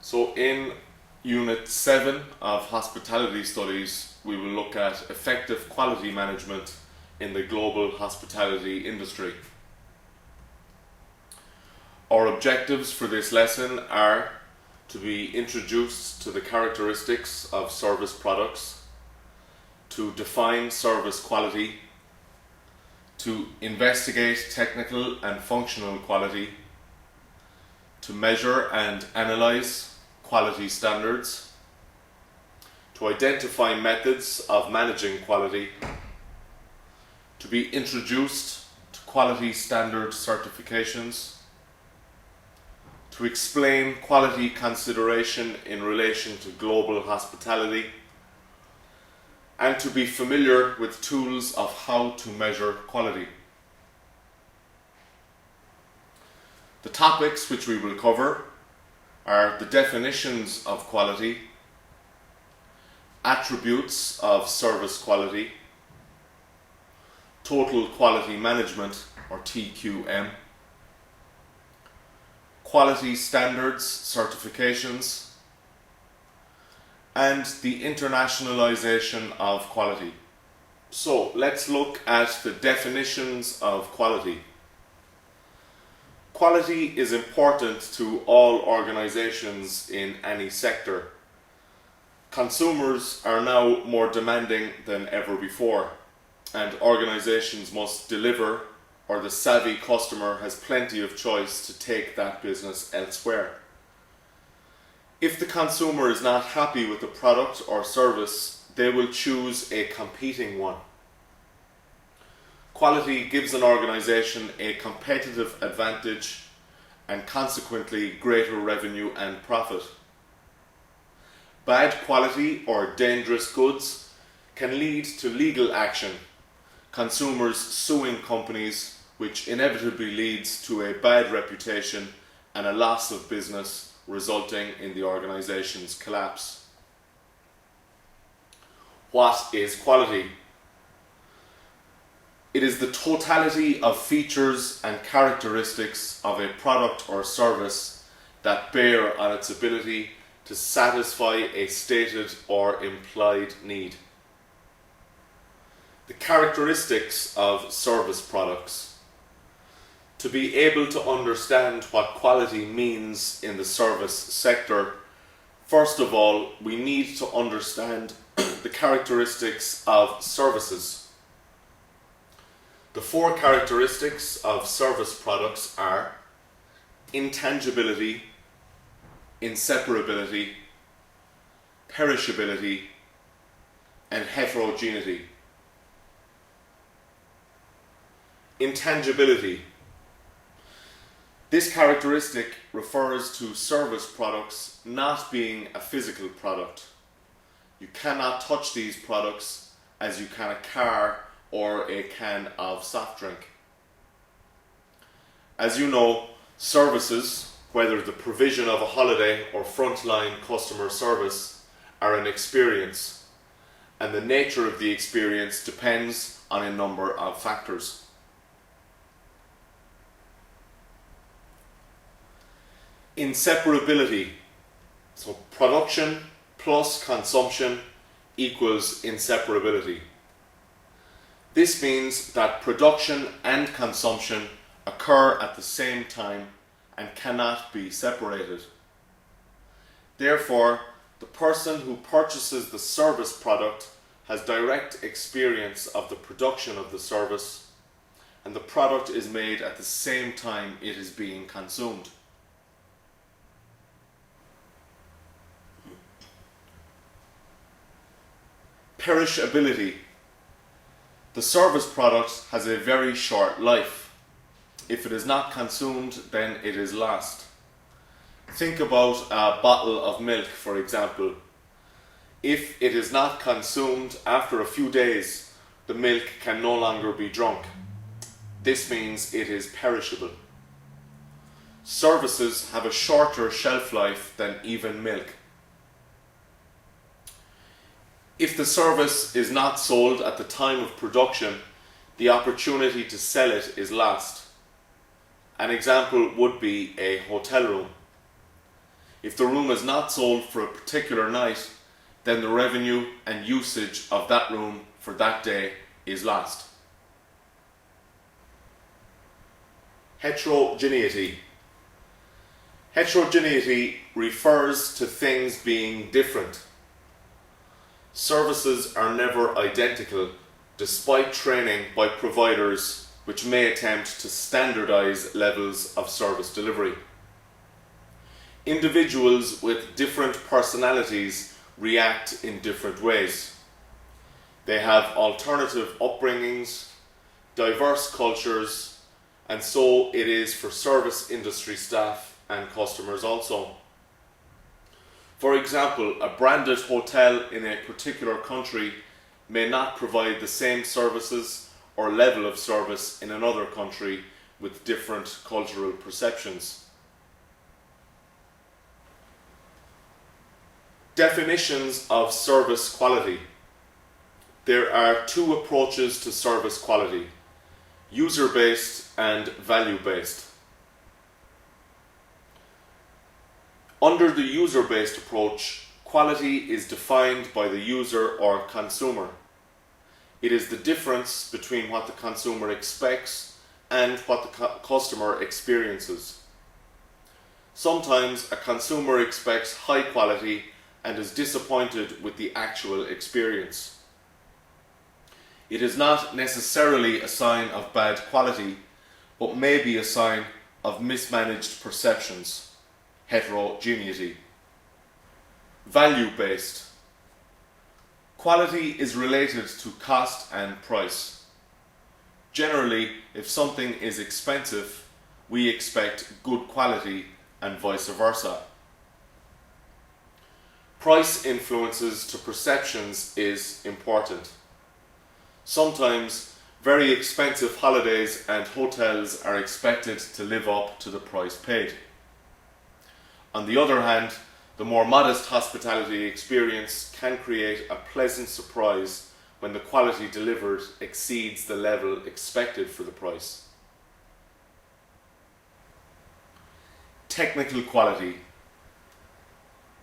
So in Unit 7 of Hospitality Studies, we will look at effective quality management in the global hospitality industry. Our objectives for this lesson are to be introduced to the characteristics of service products, to define service quality, to investigate technical and functional quality, to measure and analyze quality standards, to identify methods of managing quality, to be introduced to quality standard certifications, to explain quality consideration in relation to global hospitality, and to be familiar with tools of how to measure quality. The topics which we will cover are the definitions of quality, attributes of service quality, total quality management or TQM, quality standards certifications, and the internationalization of quality. So let's look at the definitions of quality. Quality is important to all organizations in any sector. Consumers are now more demanding than ever before, and organizations must deliver, or the savvy customer has plenty of choice to take that business elsewhere. If the consumer is not happy with the product or service, they will choose a competing one. Quality gives an organization a competitive advantage and consequently greater revenue and profit. Bad quality or dangerous goods can lead to legal action, consumers suing companies, which inevitably leads to a bad reputation and a loss of business, resulting in the organization's collapse. What is quality? It is the totality of features and characteristics of a product or service that bear on its ability to satisfy a stated or implied need. The characteristics of service products. To be able to understand what quality means in the service sector, first of all, we need to understand the characteristics of services. The four characteristics of service products are intangibility, inseparability, perishability, and heterogeneity. Intangibility. This characteristic refers to service products not being a physical product. You cannot touch these products as you can a car or a can of soft drink. As you know, services, whether the provision of a holiday or frontline customer service, are an experience, and the nature of the experience depends on a number of factors. Inseparability. So production plus consumption equals inseparability. This means that production and consumption occur at the same time and cannot be separated. Therefore, the person who purchases the service product has direct experience of the production of the service, and the product is made at the same time it is being consumed. Perishability. The service product has a very short life. If it is not consumed, then it is lost. Think about a bottle of milk, for example. If it is not consumed after a few days, the milk can no longer be drunk. This means it is perishable. Services have a shorter shelf life than even milk. If the service is not sold at the time of production, the opportunity to sell it is lost. An example would be a hotel room. If the room is not sold for a particular night, then the revenue and usage of that room for that day is lost. Heterogeneity. Heterogeneity refers to things being different. Services are never identical, despite training by providers which may attempt to standardize levels of service delivery. Individuals with different personalities react in different ways. They have alternative upbringings, diverse cultures, and so it is for service industry staff and customers also. For example, a branded hotel in a particular country may not provide the same services or level of service in another country with different cultural perceptions. Definitions of service quality. There are two approaches to service quality: user-based and value-based. Under the user-based approach, quality is defined by the user or consumer. It is the difference between what the consumer expects and what the customer experiences. Sometimes a consumer expects high quality and is disappointed with the actual experience. It is not necessarily a sign of bad quality, but may be a sign of mismanaged perceptions. Heterogeneity. Value-based. Quality is related to cost and price. Generally, if something is expensive, we expect good quality and vice versa. Price influences to perceptions is important. Sometimes very expensive holidays and hotels are expected to live up to the price paid. On the other hand, the more modest hospitality experience can create a pleasant surprise when the quality delivered exceeds the level expected for the price. Technical quality.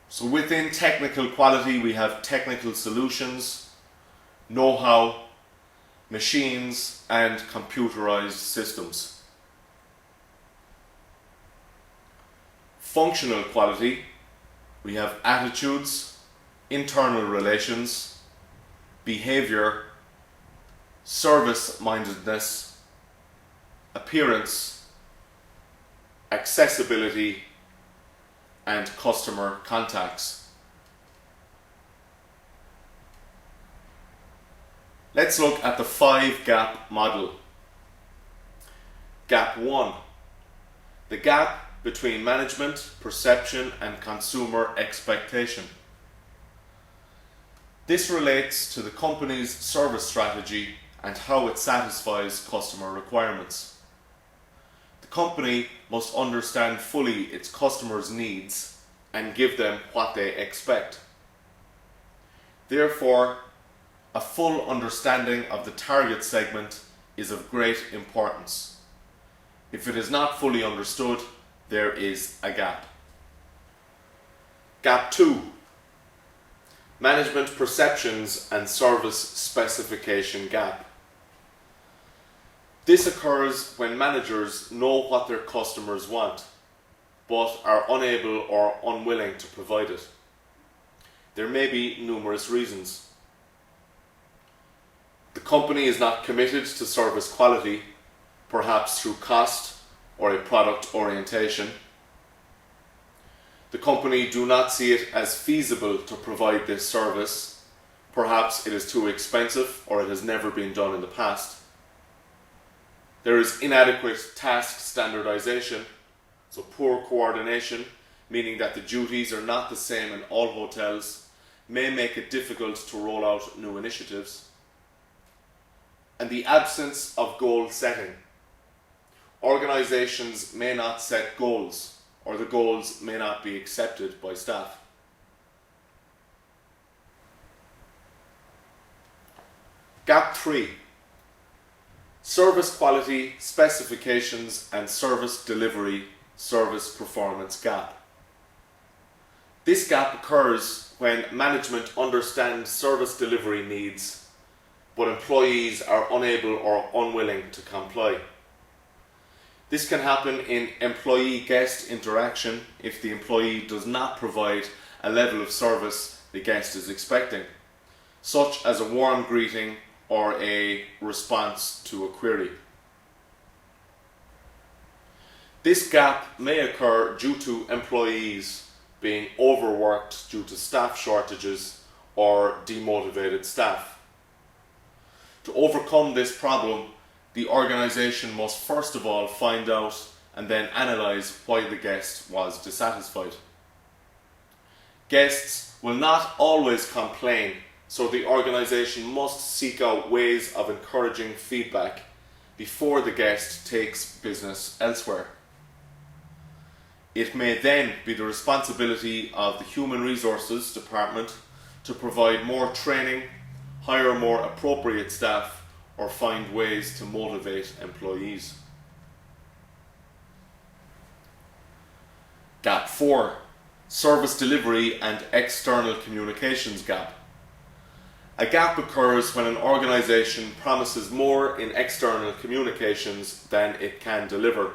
So within technical quality we have technical solutions, know-how, machines and computerized systems. Functional quality, we have attitudes, internal relations, behavior, service-mindedness, appearance, accessibility, and customer contacts. Let's look at the 5-gap model. Gap 1. The gap between management, perception, and consumer expectation. This relates to the company's service strategy and how it satisfies customer requirements. The company must understand fully its customers' needs and give them what they expect. Therefore, a full understanding of the target segment is of great importance. If it is not fully understood, there is a gap. Gap 2. Management perceptions and service specification gap. This occurs when managers know what their customers want, but are unable or unwilling to provide it. There may be numerous reasons. The company is not committed to service quality, perhaps through cost or a product orientation. The company do not see it as feasible to provide this service. Perhaps it is too expensive or it has never been done in the past. There is inadequate task standardization, so poor coordination, meaning that the duties are not the same in all hotels, may make it difficult to roll out new initiatives. And the absence of goal setting. Organizations may not set goals, or the goals may not be accepted by staff. Gap 3. Service quality, specifications and service delivery, service performance gap. This gap occurs when management understands service delivery needs, but employees are unable or unwilling to comply. This can happen in employee-guest interaction if the employee does not provide a level of service the guest is expecting, such as a warm greeting or a response to a query. This gap may occur due to employees being overworked due to staff shortages or demotivated staff. To overcome this problem, the organisation must first of all find out and then analyse why the guest was dissatisfied. Guests will not always complain, so the organisation must seek out ways of encouraging feedback before the guest takes business elsewhere. It may then be the responsibility of the Human Resources Department to provide more training, hire more appropriate staff, or find ways to motivate employees. Gap 4. Service delivery and external communications gap. A gap occurs when an organisation promises more in external communications than it can deliver.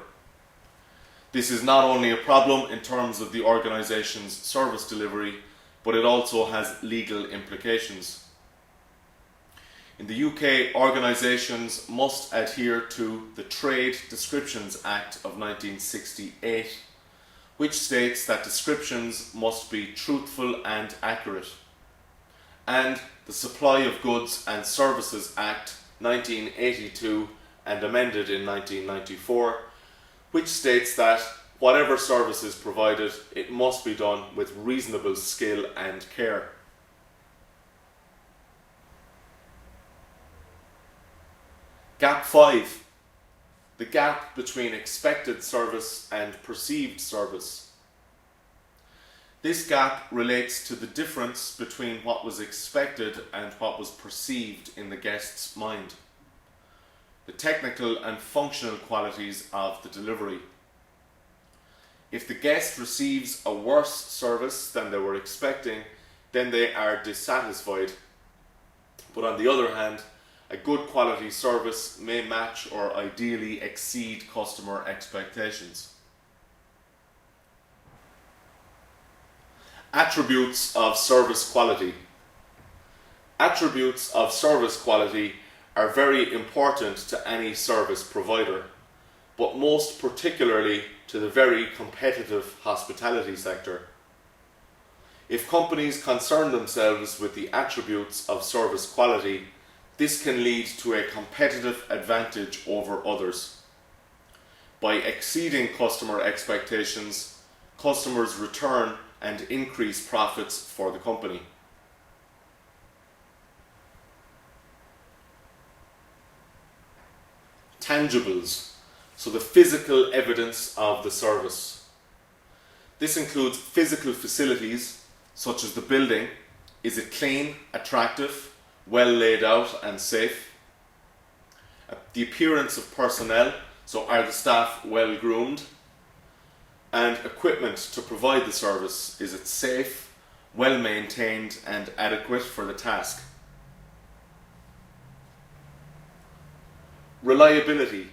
This is not only a problem in terms of the organisation's service delivery, but it also has legal implications. In the UK, organisations must adhere to the Trade Descriptions Act of 1968, which states that descriptions must be truthful and accurate, and the Supply of Goods and Services Act 1982 and amended in 1994, which states that whatever service is provided, it must be done with reasonable skill and care. Gap 5. The gap between expected service and perceived service. This gap relates to the difference between what was expected and what was perceived in the guest's mind. The technical and functional qualities of the delivery. If the guest receives a worse service than they were expecting, then they are dissatisfied. But on the other hand, a good quality service may match or ideally exceed customer expectations. Attributes of service quality. Attributes of service quality are very important to any service provider, but most particularly to the very competitive hospitality sector. If companies concern themselves with the attributes of service quality, this can lead to a competitive advantage over others. By exceeding customer expectations, customers return and increase profits for the company. Tangibles, so the physical evidence of the service. This includes physical facilities such as the building. Is it clean, attractive, well laid out and safe? The appearance of personnel, so are the staff well groomed? And equipment to provide the service, is it safe, well maintained and adequate for the task? Reliability,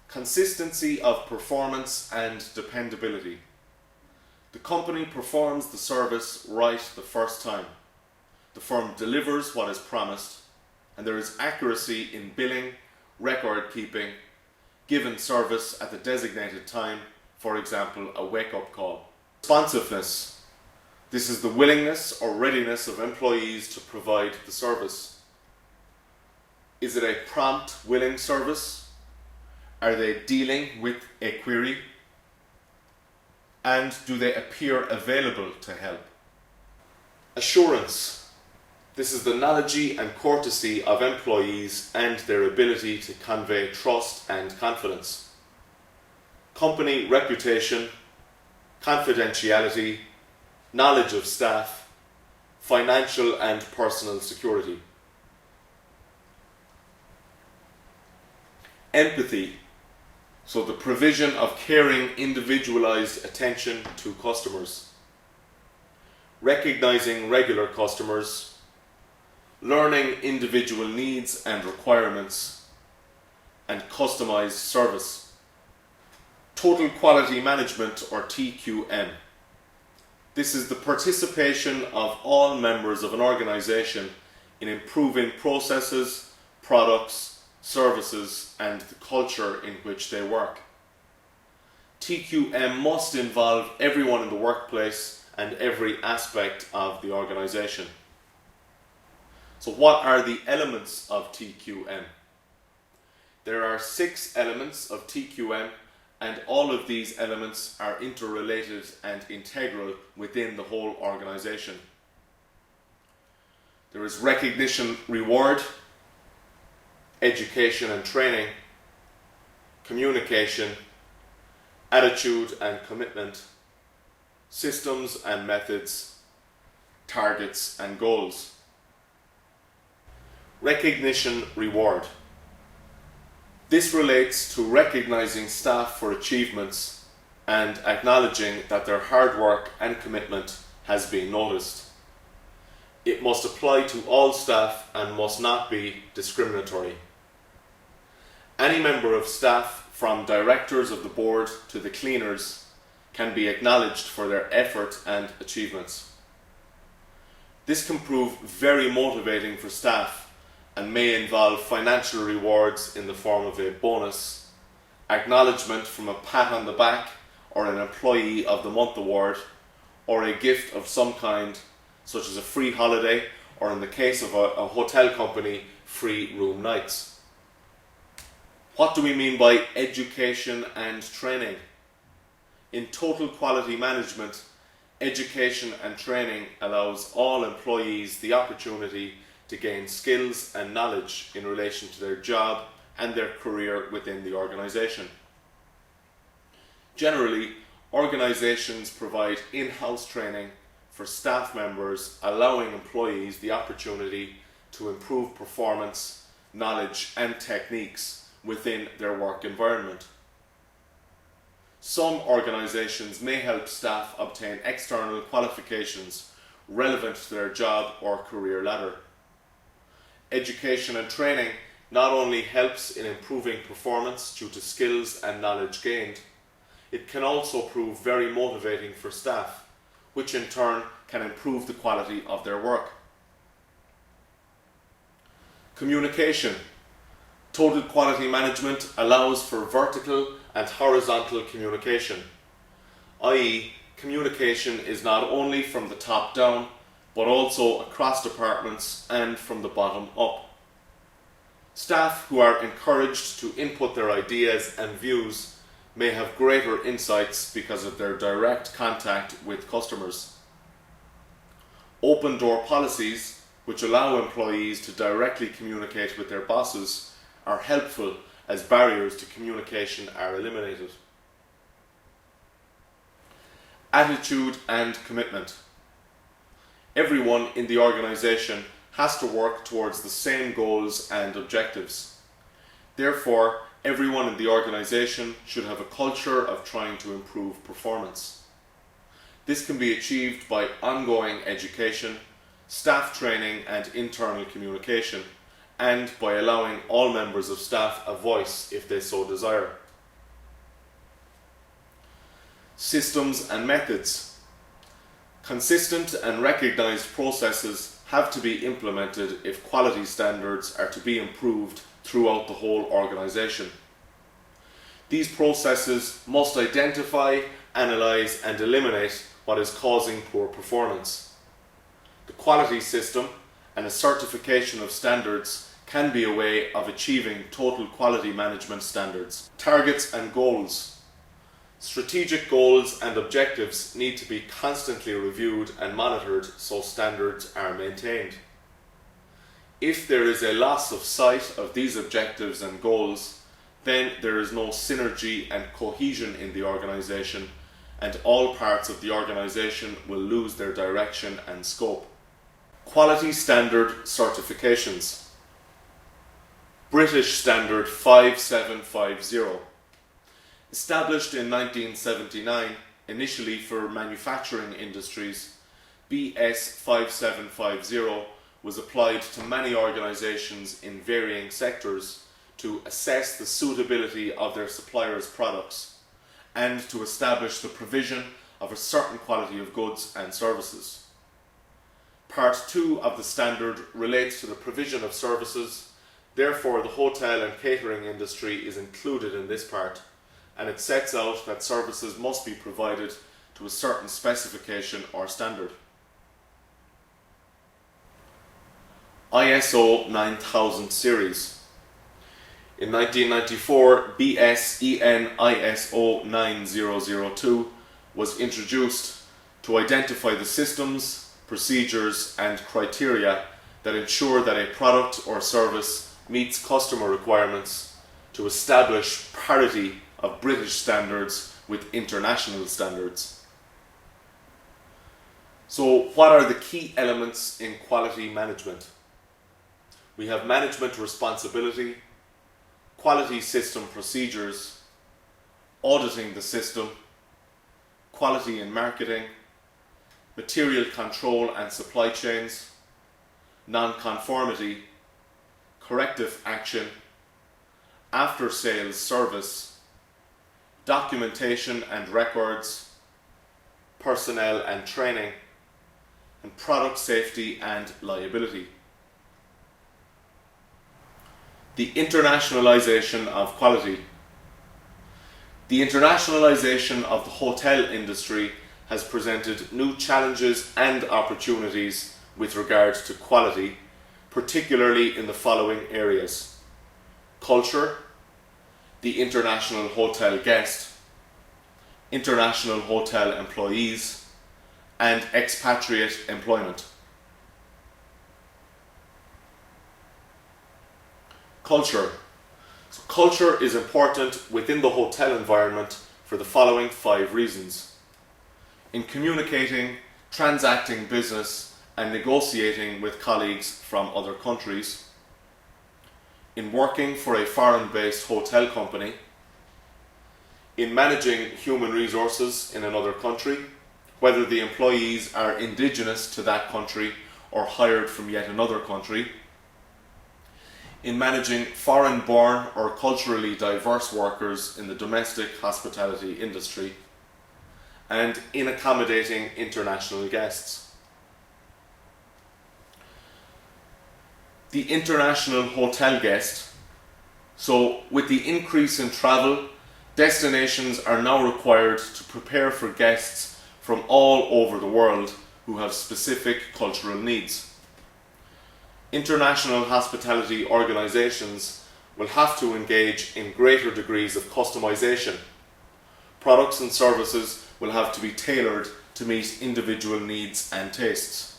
consistency of performance and dependability. The company performs the service right the first time. The firm delivers what is promised, and there is accuracy in billing, record keeping, given service at the designated time, for example, a wake-up call. Responsiveness. This is the willingness or readiness of employees to provide the service. Is it a prompt, willing service? Are they dealing with a query? And do they appear available to help? Assurance. This is the knowledge and courtesy of employees and their ability to convey trust and confidence. Company reputation, confidentiality, knowledge of staff, financial and personal security. Empathy, so the provision of caring, individualized attention to customers. recognizing regular customers, learning individual needs and requirements, and customized service. Total Quality Management, or TQM. This is the participation of all members of an organization in improving processes, products, services, and the culture in which they work. TQM must involve everyone in the workplace and every aspect of the organization. So what are the elements of TQM? There are 6 elements of TQM, and all of these elements are interrelated and integral within the whole organization. There is recognition, reward, education and training, communication, attitude and commitment, systems and methods, targets and goals. Recognition, reward. This relates to recognizing staff for achievements and acknowledging that their hard work and commitment has been noticed. It must apply to all staff and must not be discriminatory. Any member of staff, from directors of the board to the cleaners, can be acknowledged for their effort and achievements. This can prove very motivating for staff and may involve financial rewards in the form of a bonus, acknowledgement from a pat on the back or an Employee of the Month award, or a gift of some kind, such as a free holiday, or in the case of a hotel company, free room nights. What do we mean by education and training? In Total Quality Management, education and training allows all employees the opportunity to gain skills and knowledge in relation to their job and their career within the organization. Generally, organizations provide in-house training for staff members, allowing employees the opportunity to improve performance, knowledge and techniques within their work environment. Some organizations may help staff obtain external qualifications relevant to their job or career ladder. Education and training not only helps in improving performance due to skills and knowledge gained, it can also prove very motivating for staff, which in turn can improve the quality of their work. Communication. Total Quality Management allows for vertical and horizontal communication, i.e., communication is not only from the top down, but also across departments and from the bottom up. Staff who are encouraged to input their ideas and views may have greater insights because of their direct contact with customers. Open door policies, which allow employees to directly communicate with their bosses, are helpful as barriers to communication are eliminated. Attitude and commitment. Everyone in the organization has to work towards the same goals and objectives. Therefore, everyone in the organization should have a culture of trying to improve performance. This can be achieved by ongoing education, staff training and internal communication, and by allowing all members of staff a voice if they so desire. Systems and methods. Consistent and recognized processes have to be implemented if quality standards are to be improved throughout the whole organization. These processes must identify, analyze and eliminate what is causing poor performance. The quality system and a certification of standards can be a way of achieving total quality management standards. Targets and goals. Strategic goals and objectives need to be constantly reviewed and monitored so standards are maintained. If there is a loss of sight of these objectives and goals, then there is no synergy and cohesion in the organization, and all parts of the organization will lose their direction and scope. Quality standard certifications. British Standard 5750. Established in 1979, initially for manufacturing industries, BS 5750 was applied to many organisations in varying sectors to assess the suitability of their suppliers' products and to establish the provision of a certain quality of goods and services. Part 2 of the standard relates to the provision of services, therefore the hotel and catering industry is included in this part, and it sets out that services must be provided to a certain specification or standard. ISO 9000 series. In 1994, BSEN ISO 9002 was introduced to identify the systems, procedures and criteria that ensure that a product or service meets customer requirements to establish parity of British standards with international standards. So, what are the key elements in quality management? We have management responsibility, quality system procedures, auditing the system, quality in marketing, material control and supply chains, non-conformity, corrective action, after-sales service, documentation and records, personnel and training, and product safety and liability. The internationalization of quality. The internationalization of the hotel industry has presented new challenges and opportunities with regard to quality, particularly in the following areas: culture, the international hotel guest, international hotel employees, and expatriate employment. Culture. So culture is important within the hotel environment for the following 5 reasons: in communicating, transacting business, and negotiating with colleagues from other countries, in working for a foreign-based hotel company, in managing human resources in another country, whether the employees are indigenous to that country or hired from yet another country, in managing foreign-born or culturally diverse workers in the domestic hospitality industry, and in accommodating international guests. The international hotel guest. So, with the increase in travel, destinations are now required to prepare for guests from all over the world who have specific cultural needs. International hospitality organisations will have to engage in greater degrees of customization. Products and services will have to be tailored to meet individual needs and tastes.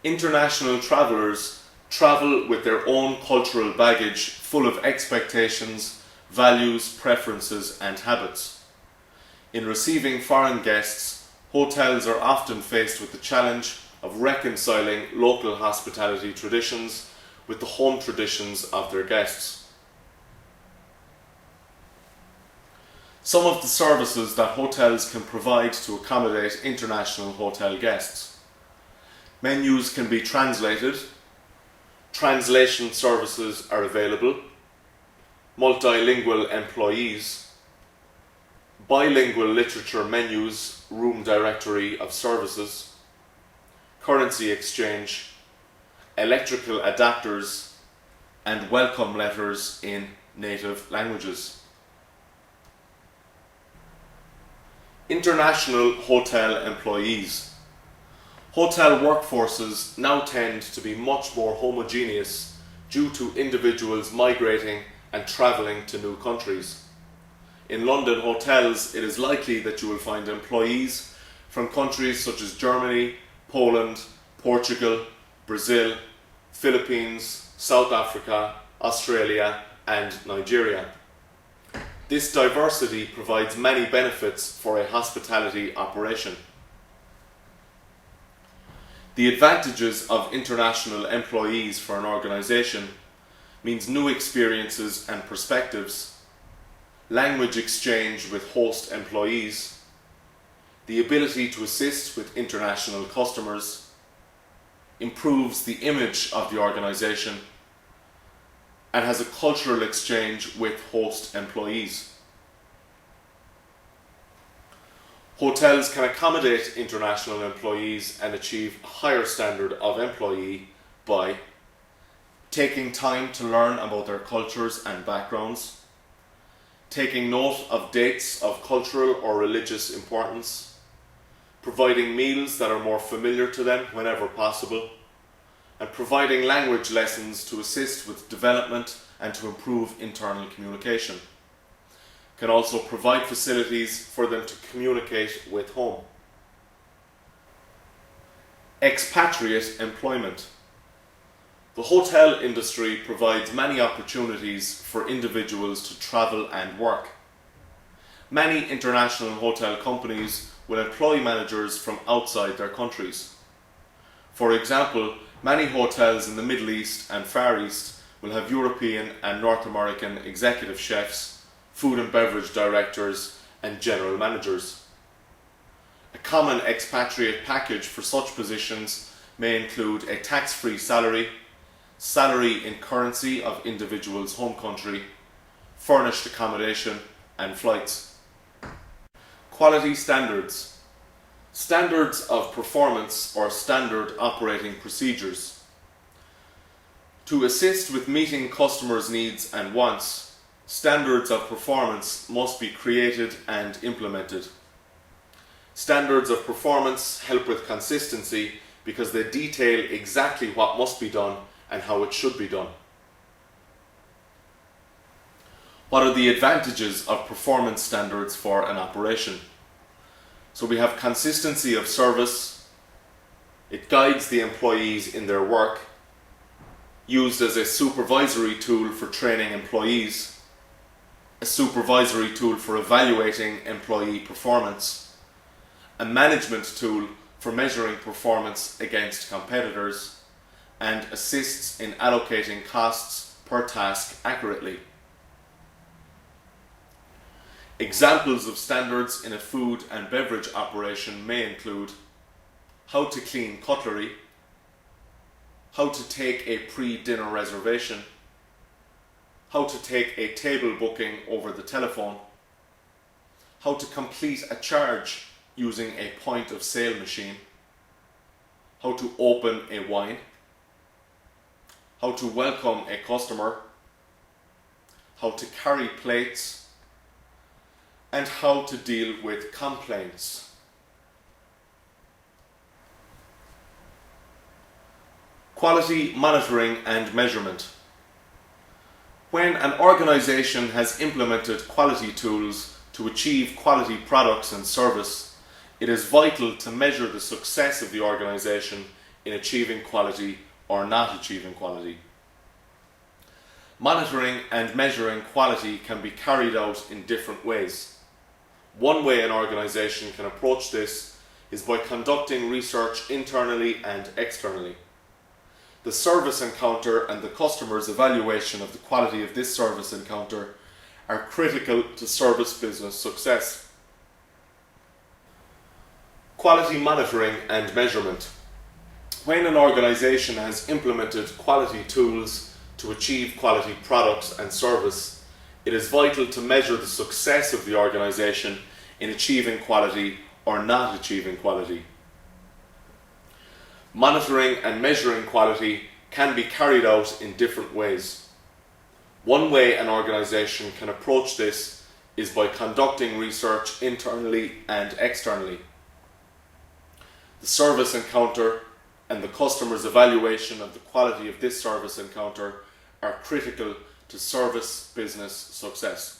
International travellers travel with their own cultural baggage full of expectations, values, preferences and habits. In receiving foreign guests, hotels are often faced with the challenge of reconciling local hospitality traditions with the home traditions of their guests. Some of the services that hotels can provide to accommodate international hotel guests. Menus can be translated, translation services are available, multilingual employees, bilingual literature menus, room directory of services, currency exchange, electrical adapters, and welcome letters in native languages. International hotel employees. Hotel workforces now tend to be much more homogeneous due to individuals migrating and travelling to new countries. In London hotels, it is likely that you will find employees from countries such as Germany, Poland, Portugal, Brazil, Philippines, South Africa, Australia, and Nigeria. This diversity provides many benefits for a hospitality operation. The advantages of international employees for an organisation means new experiences and perspectives, language exchange with host employees, the ability to assist with international customers, improves the image of the organisation, and has a cultural exchange with host employees. Hotels can accommodate international employees and achieve a higher standard of employee by taking time to learn about their cultures and backgrounds, taking note of dates of cultural or religious importance, providing meals that are more familiar to them whenever possible, and providing language lessons to assist with development and to improve internal communication. Can also provide facilities for them to communicate with home. Expatriate employment. The hotel industry provides many opportunities for individuals to travel and work. Many international hotel companies will employ managers from outside their countries. For example, many hotels in the Middle East and Far East will have European and North American executive chefs, food and beverage directors, and general managers. A common expatriate package for such positions may include a tax-free salary, salary in currency of individual's home country, furnished accommodation, and flights. Quality standards. Standards of performance or standard operating procedures. To assist with meeting customers' needs and wants, standards of performance must be created and implemented. Standards of performance help with consistency because they detail exactly what must be done and how it should be done. What are the advantages of performance standards for an operation? So we have consistency of service. It guides the employees in their work, used as a supervisory tool for training employees, a supervisory tool for evaluating employee performance, a management tool for measuring performance against competitors, and assists in allocating costs per task accurately. Examples of standards in a food and beverage operation may include how to clean cutlery, how to take a pre-dinner reservation, how to take a table booking over the telephone, how to complete a charge using a point of sale machine, how to open a wine, how to welcome a customer, how to carry plates, and how to deal with complaints. Quality monitoring and measurement. When an organisation has implemented quality tools to achieve quality products and service, it is vital to measure the success of the organisation in achieving quality or not achieving quality. Monitoring and measuring quality can be carried out in different ways. One way an organisation can approach this is by conducting research internally and externally. The service encounter and the customer's evaluation of the quality of this service encounter are critical to service business success. Quality monitoring and measurement. When an organisation has implemented quality tools to achieve quality products and service, it is vital to measure the success of the organisation in achieving quality or not achieving quality. Monitoring and measuring quality can be carried out in different ways. One way an organisation can approach this is by conducting research internally and externally. The service encounter and the customer's evaluation of the quality of this service encounter are critical to service business success.